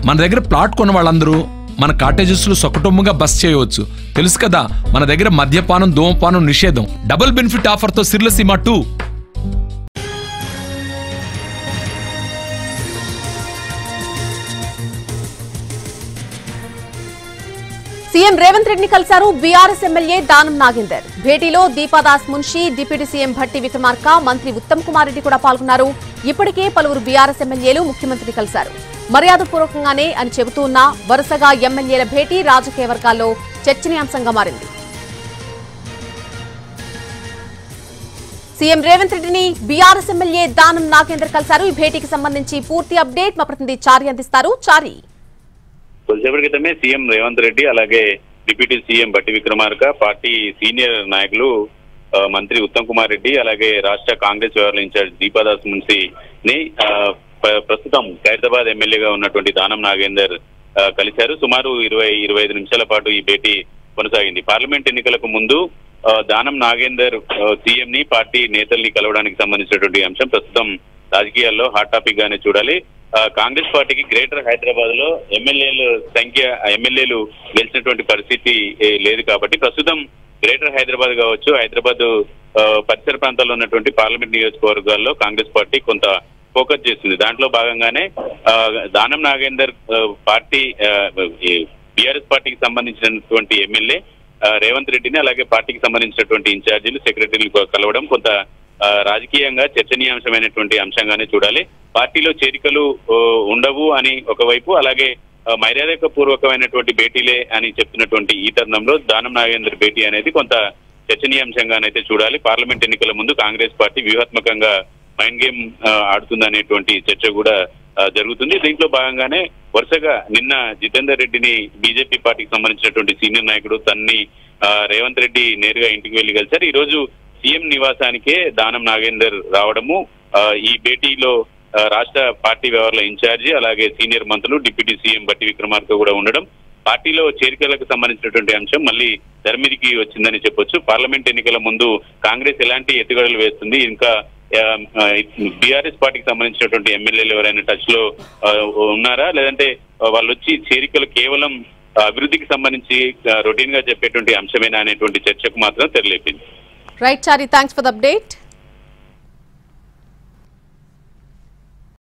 మన దగ్గర ప్లాట్ కొన్న వాళ్ళందరూ మన కాటేజెస్ లో సొకటొమ్ముగా బస్ చేయవచ్చు. తెలుసు కదా, మన దగ్గర మద్యపానం ధూమపానం నిషేధం. డబుల్ బెనిఫిట్ ఆఫర్ తో సిర్లసీమ 2. సీఎం రేవంత్ రెడ్డిని కలిశారు బీఆర్ఎస్ ఎమ్మెల్యే దానం నాగేందర్. భేటీలో దీపాదాస్ మున్షి, డిప్యూటీ సీఎం భట్టి విక్రమార్క, మంత్రి ఉత్తమ్ కుమార్ రెడ్డి కూడా పాల్గొన్నారు. ఇప్పటికే పలువురు బీఆర్ఎస్ ఎమ్మెల్యేలు ముఖ్యమంత్రిని కలిశారు. మర్యాదపూర్వకంగానే అని చెబుతూ ఉన్న వరుసగా ఎమ్మెల్యేల భేటీ రాజకీయ వర్గాల్లో చర్చనీయాంశంగా మారింది. సీఎం రేవంత్ రెడ్డిని బీఆర్ఎస్ ఎమ్మెల్యే దానం నాగేందర్ కలిశారు. ఈ భేటీకి సంబంధించి పూర్తి అప్డేట్ మా ప్రతినిధి చారి అందిస్తారు. చారి, కొద్దిసేపటి క్రితమే సీఎం రేవంత్ రెడ్డి అలాగే deputy CM Bhatti Vikramarka, party senior నాయకులు మంత్రి ఉత్తమ్ కుమార్ రెడ్డి అలాగే రాష్ట్ర కాంగ్రెస్ వ్యవహారాల ఇన్ఛార్జ్ దీపాదాస్ మున్షిని ప్రస్తుతం ఖైరతాబాద్ ఎమ్మెల్యేగా ఉన్నటువంటి దానం నాగేందర్ కలిశారు. సుమారు 20-25 నిమిషాల పాటు ఈ భేటీ కొనసాగింది. పార్లమెంట్ ఎన్నికలకు ముందు దానం నాగేందర్ సీఎం ని, పార్టీ నేతల్ని కలవడానికి సంబంధించినటువంటి అంశం ప్రస్తుతం రాజకీయాల్లో హాట్ టాపిక్ గానే చూడాలి. కాంగ్రెస్ పార్టీకి గ్రేటర్ హైదరాబాద్ లో ఎమ్మెల్యేలు గెలిచినటువంటి పరిస్థితి లేదు కాబట్టి ప్రస్తుతం గ్రేటర్ హైదరాబాద్ కావచ్చు, హైదరాబాద్ పరిసర ప్రాంతాల్లో ఉన్నటువంటి పార్లమెంట్ నియోజకవర్గాల్లో కాంగ్రెస్ పార్టీ కొంత ఫోకస్ చేస్తుంది. దాంట్లో భాగంగానే దానం నాగేందర్ పార్టీ బీఆర్ఎస్ పార్టీకి సంబంధించినటువంటి ఎమ్మెల్యే రేవంత్ రెడ్డిని అలాగే పార్టీకి సంబంధించినటువంటి ఇన్ఛార్జీలు, సెక్రటరీలు కలవడం కొంత రాజకీయంగా చర్చనీయాంశమైనటువంటి అంశంగానే చూడాలి. పార్టీలో చేరికలు ఉండవు అని ఒకవైపు, అలాగే మర్యాదక పూర్వకమైనటువంటి భేటీలే అని చెప్తున్నటువంటి ఈ తరుణంలో దానం నాగేందర్ భేటీ అనేది కొంత చర్చనీయాంశంగానైతే చూడాలి. పార్లమెంట్ ఎన్నికల ముందు కాంగ్రెస్ పార్టీ వ్యూహాత్మకంగా మైండ్ గేమ్ ఆడుతుందనేటువంటి చర్చ కూడా జరుగుతుంది. దీంట్లో భాగంగానే వరుసగా నిన్న జితేందర్ రెడ్డిని బీజేపీ పార్టీకి సంబంధించినటువంటి సీనియర్ నాయకుడు తన్ని రేవంత్ రెడ్డి నేరుగా ఇంటికి వెళ్లి కలిశారు. ఈ రోజు సీఎం నివాసానికే దానం నాగేందర్ రావడము, ఈ భేటీలో రాష్ట్ర పార్టీ వ్యవహారాల ఇన్ఛార్జి అలాగే సీనియర్ మంత్రులు డిప్యూటీ సీఎం భట్టి విక్రమార్క కూడా ఉండడం పార్టీలో చేరికలకు సంబంధించినటువంటి అంశం మళ్ళీ తెర మీదికి వచ్చిందని చెప్పొచ్చు. పార్లమెంట్ ఎన్నికల ముందు కాంగ్రెస్ ఎలాంటి ఎత్తుగడలు వేస్తుంది, ఇంకా బీఆర్ఎస్ పార్టీకి సంబంధించినటువంటి ఎమ్మెల్యేలు ఎవరైనా టచ్ లో ఉన్నారా, లేదంటే వాళ్ళు వచ్చి చేరికలు కేవలం అభివృద్ధికి సంబంధించి రొటీన్ గా చెప్పేటువంటి అంశమేనా అనేటువంటి చర్చకు మాత్రం తెరలేపింది. Right Chari, thanks for the update.